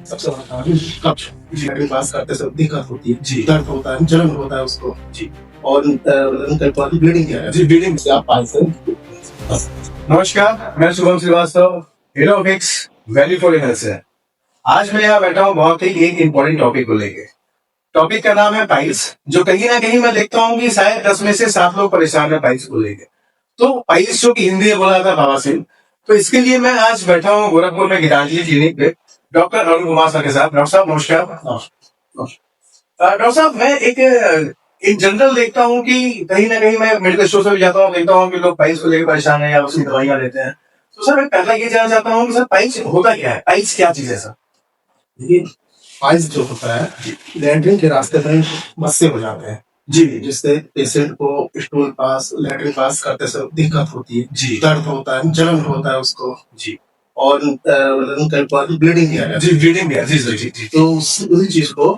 सबसे बड़ा कारण कब्ज लेटरिन पास करते समय दिक्कत होती है, जी दर्द होता है, जलन होता है उसको, जी और कई बार ब्लीडिंग है, जी ब्लीडिंग से आप पास से नमस्कार, मैं Shubham Srivastava, hero of X value for health से। आज मैं यहाँ बैठा हूँ बहुत ही एक इम्पोर्टेंट टॉपिक को लेके। टॉपिक का नाम है पाइल्स, जो कहीं ना कहीं मैं देखता हूँ कि शायद 10 में से 7 लोग परेशान है पाइल्स को लेके। तो पाइल्स जो कि हिंदी में बोला जाता है बवासीर, तो इसके लिए मैं आज बैठा हूँ गोरखपुर में गीतांजलि क्लिनिक पे डॉक्टर अरुण कुमार सर के साथ। डॉक्टर साहब नमस्कार। डॉक्टर साहब, मैं एक इन जनरल देखता हूँ कि कहीं ना कहीं मैं मेडिकल स्टोर से भी जाता हूँ, देखता हूँ कि लोग पाइल्स को लेकर परेशान है या उसकी दवाइयां लेते हैं। तो सर मैं पहला ये जानना चाहता हूँ कि सर पाइल्स होता क्या है, पाइल्स क्या चीज है सर? देखिए पाइल्स जो होता है लैट्रिन के रास्ते में मस्से हो जाते हैं, जी जिससे पेशेंट को स्टूल पास लैट्रिन पास करते समय दिक्कत होती है, जी दर्द होता है, जलन होता है उसको, जी और कई बार ब्लीडिंग है, जी ब्लीडिंग है, जी जी जी तो उसी चीज को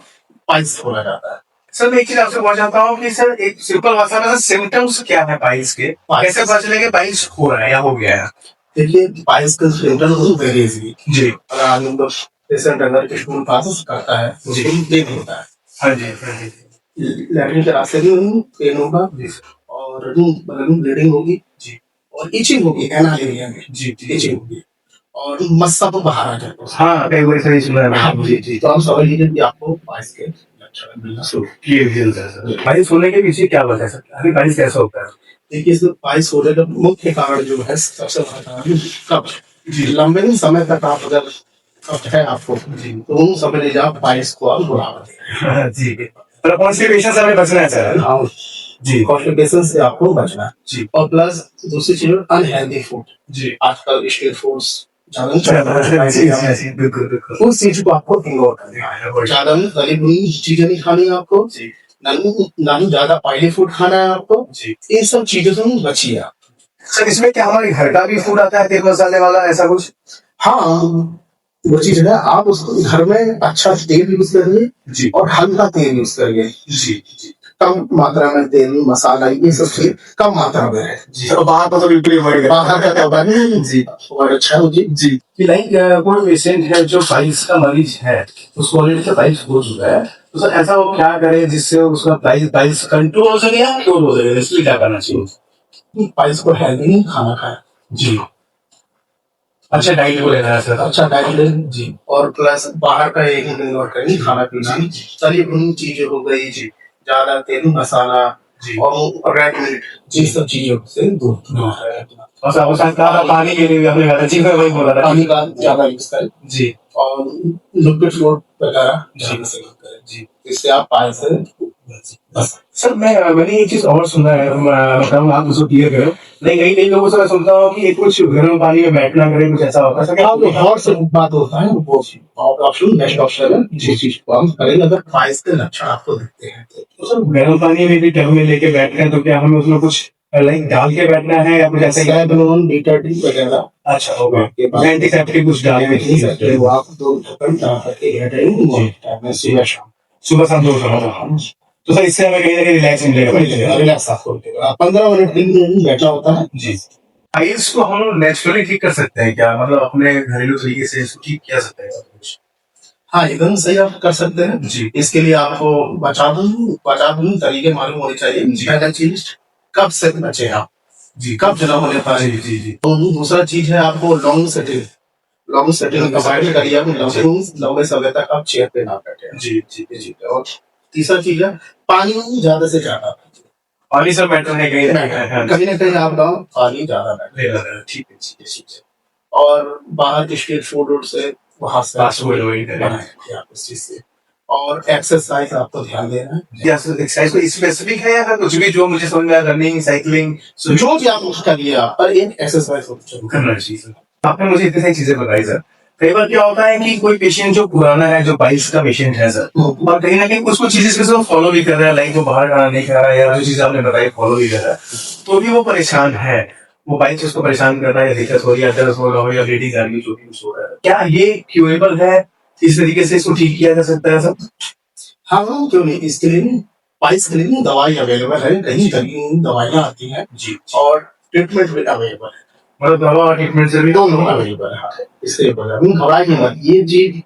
पाइल्स बोला जाता है। सर मैं एक चीज आपसे पूछना चाहता हूँ कि सर एक सिंपल भाषा में सिम्टम्स क्या है पाइल्स के, कैसे पता चलेगा पाइल्स हो रहा है या हो गया है? देखिए पाइल्स का सिम्टम वेरी इजी, जी अगर आदमी को पेशेंट अगर स्टूल पास करता है जी पेन होता है, हाँ जी हाँ जी, लैट्रिन के रास्ते में पेन होगा और ब्लीडिंग होगी, जी और इचिंग होगी एनल एरिया में, जी इचिंग होगी और मस्सा तो बाहर आ जाएगा। हाँ कई बार सही सुना है। हाँ जी जी तो हम समझ लीजिए कि आपको पाइल्स के लक्षण मिलना शुरू ये भी होता है सर। पाइल्स होने के पीछे क्या वजह है? अभी पाइल्स कैसा होता है? देखिए इसमें पाइल्स होने का मुख्य कारण जो है सबसे बड़ा कारण कब्ज, जी लंबे समय तक आप अगर कब्ज है आपको, जी तो उन समय ले जाओ पाइल्स को आप बुलावा दें, जी मतलब कॉन्स्टिपेशन से हमें बचना है सर। हाँ जी कॉन्स्टिपेशन से आपको बचना है, जी और प्लस दूसरी चीज अनहेल्दी फूड, जी आजकल स्ट्रीट फूड्स बिल्कुल बिल्कुल उस चीज को आपको इग्नोर करना है, ज्यादा तली भुनी चीजें नहीं खानी है आपको, जी ना ही ज्यादा ऑयली फूड खाना है आपको, जी इन सब चीजों से बचिए आप। सर इसमें क्या हमारे घर का भी फूड आता है तेल मसाले वाला ऐसा कुछ? हाँ वो चीज है, आप उसको घर में अच्छा तेल यूज करिए, जी और हल्का तेल यूज करिए, जी जी कम मात्रा में तेल मसाला ये सब चीज कम मात्रा में है, जी तो बाहर तो बिल्कुल बाहर का क्या नहीं, जी और अच्छा हो जी जी कि लाइक कोई पेशेंट है जो पाइल्स का मरीज है, उसको ऑलरेडी से पाइल्स हो चुका है, तो सर ऐसा वो क्या करे जिससे उसका पाइल्स कंट्रोल हो सके या क्योर हो सके, इसलिए क्या करना चाहिए? पाइल्स को हेल्दी खाना खाए, जी अच्छा डाइट को लेना है सर, अच्छा डाइट लें, जी और प्लस बाहर का एक इग्नोर करें खाना पीना, तली भुनी चीजें हो गई, जी ज्यादा तेल मसाला, जी और रेड मीट जी सब चीजों से दूर रहे। और पानी के लिए भी अपने घर जी वही बोला था, पानी का ज्यादा यूज करें, जी और लिक्विड फ्लोर वगैरह जी से करें, जी इससे आप पाए से बस। सर मैंने एक चीज और सुना है, बताऊँ आप उसको क्लियर करो। नहीं कई लोगों से मैं सुनता हूँ कि कुछ गर्म पानी में बैठना करे, कुछ ऐसा होता है सर? हाँ और से बात होता है वो ऑप्शन बेस्ट ऑप्शन है, जिस चीज को हम करेंगे अगर पाइल्स के लक्षण आपको दिखते हैं तो सर गर्म पानी में भी टब में लेके बैठते हैं तो क्या हमें उसमें कुछ लाइक डाल के बैठना है या कुछ ऐसा ही? डिटर्जेंट वगैरह अच्छा ओके, एंटीसेप्टिक कुछ डाल के वो आप 2 घंटा करके सुबह शाम 2 घंटा, तो सर इससे हमें कहीं ना कहीं रिलैक्स मिलेगा, रिलैक्स आपको 15 मिनट दिन में बैठा होता है, जी। पाइल्स को हम नेचुरली ठीक कर सकते हैं क्या, मतलब अपने घरेलू तरीके से इसको ठीक किया सकते हैं? हाँ एकदम सही आप कर सकते हैं, जी इसके लिए आपको बचा दूं तरीके मालूम होने चाहिए। पहला चीज कब से बचे आप, जी कब जना होने पाए, जी जी तो दूसरा चीज है आपको लॉन्ग सेटिंग अवॉइड करिए, लंबे समय तक आप चेयर पे ना बैठे, जी जी जी और तीसरा चीज है पानी ज्यादा से ज्यादा, पानी सर मैटर है कहीं ना कहीं आप पानी ज्यादा बैठे, ठीक है ठीक है और बाहर के स्ट्रीट फूड से वहां से उस चीज से और एक्सरसाइज आपको ध्यान देना है, एक्सरसाइज को स्पेसिफिक है या कुछ भी जो मुझे समझ में आया, रनिंग साइकिलिंग जो भी आप करिए आप पर एक एक्सरसाइज करना चाहिए। आपने मुझे इतनी सारी चीजें बताई सर। कई बार क्या होता है कि कोई पेशेंट जो पुराना है, जो पाइल्स का पेशेंट है सर, और कहीं ना कहीं कुछ कुछ चीजें फॉलो भी कर रहा है, लाइक वो बाहर खाना नहीं खा रहा है या जो चीज आपने बताई फॉलो भी कर रहा है, तो भी वो परेशान है, वो पाइल्स उसको परेशान कर रहा है, दिक्कत हो रही है, दर्द हो रहा हो या ब्लीडिंग आ रही है, जो भी कुछ हो रहा है, क्या ये क्यूरेबल है? इस तरीके से इसको ठीक किया जा सकता है सर? हाँ क्यों नहीं, इसके लिए पाइल्स के लिए दवाई अवेलेबल है, कहीं कहीं दवाइयाँ आती हैं, जी और ट्रीटमेंट भी अवेलेबल है, मतलब दवा और ट्रीटमेंट से भी दोनों अवेलेबल है, इसलिए घबराइए मत, ये चीज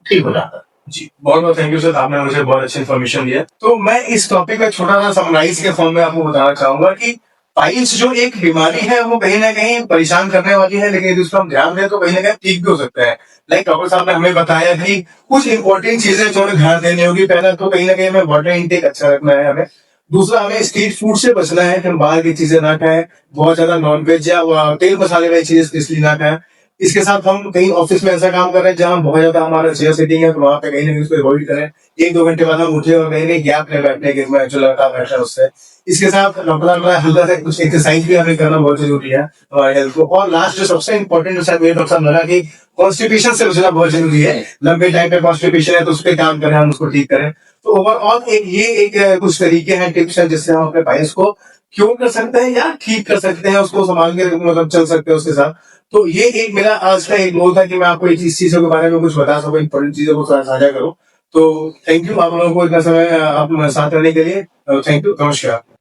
ठीक हो जाता है। जी, बहुत बहुत थैंक यू सर, आपने मुझे बहुत अच्छी इन्फॉर्मेशन दिया। तो मैं इस टॉपिक का छोटा सा समराइज के फॉर्म में आपको बताना चाहूंगा कि पाइल्स जो एक बीमारी है वो कहीं ना कहीं परेशान करने वाली है, लेकिन यदि उसको हम ध्यान दें तो कहीं ना कहीं ठीक भी हो सकता है। लाइक डॉक्टर साहब ने हमें बताया कि कुछ इंपॉर्टेंट चीजें जो हमें ध्यान देनी होगी। पहला तो कहीं ना कहीं हमें वाटर इंटेक अच्छा रखना है हमें। दूसरा, हमें स्ट्रीट फूड से बचना है कि हम बाहर की चीजें ना खाएं, बहुत ज्यादा नॉनवेज या तेल मसाले वाली चीजें इसलिए ना खाएं। इसके साथ हम कहीं ऑफिस में ऐसा काम कर रहे हैं जहां बहुत ज्यादा हमारा चेयर सेटिंग है, तो वहां पे कहीं ना कहीं उसको अवॉइड करें। 1-2 घंटे बाद हम उठे और कहीं ना गैप ले बैठने के मैं जो लड़का बैठा है उससे। इसके साथ डॉक्टर हल्का से कुछ एक्सरसाइज भी हमें करना बहुत जरूरी है हमारे हेल्थ को। और लास्ट जो सबसे इंपॉर्टेंट शायद मेरे डॉक्टर साहब लगा कि कॉन्स्टिपेशन से बचना बहुत जरूरी है। लंबे टाइम पे कॉन्स्टिपेशन है तो उस पर काम करें, हम उसको ठीक करें। तो ओवरऑल एक कुछ तरीके हैं, टिप्स हैं जिससे हम अपने पाइल्स को क्योर कर सकते हैं या ठीक कर सकते हैं, उसको संभाल के मतलब चल सकते हैं उसके साथ। तो ये एक मेरा आज का एक गोल था कि मैं आपको इस चीजों के बारे में कुछ बता सकूं, इंपॉर्टेंट चीजों को साझा करूं। तो थैंक यू आप लोगों को इतना समय आप साथ रहने के लिए। थैंक यू, नमस्कार।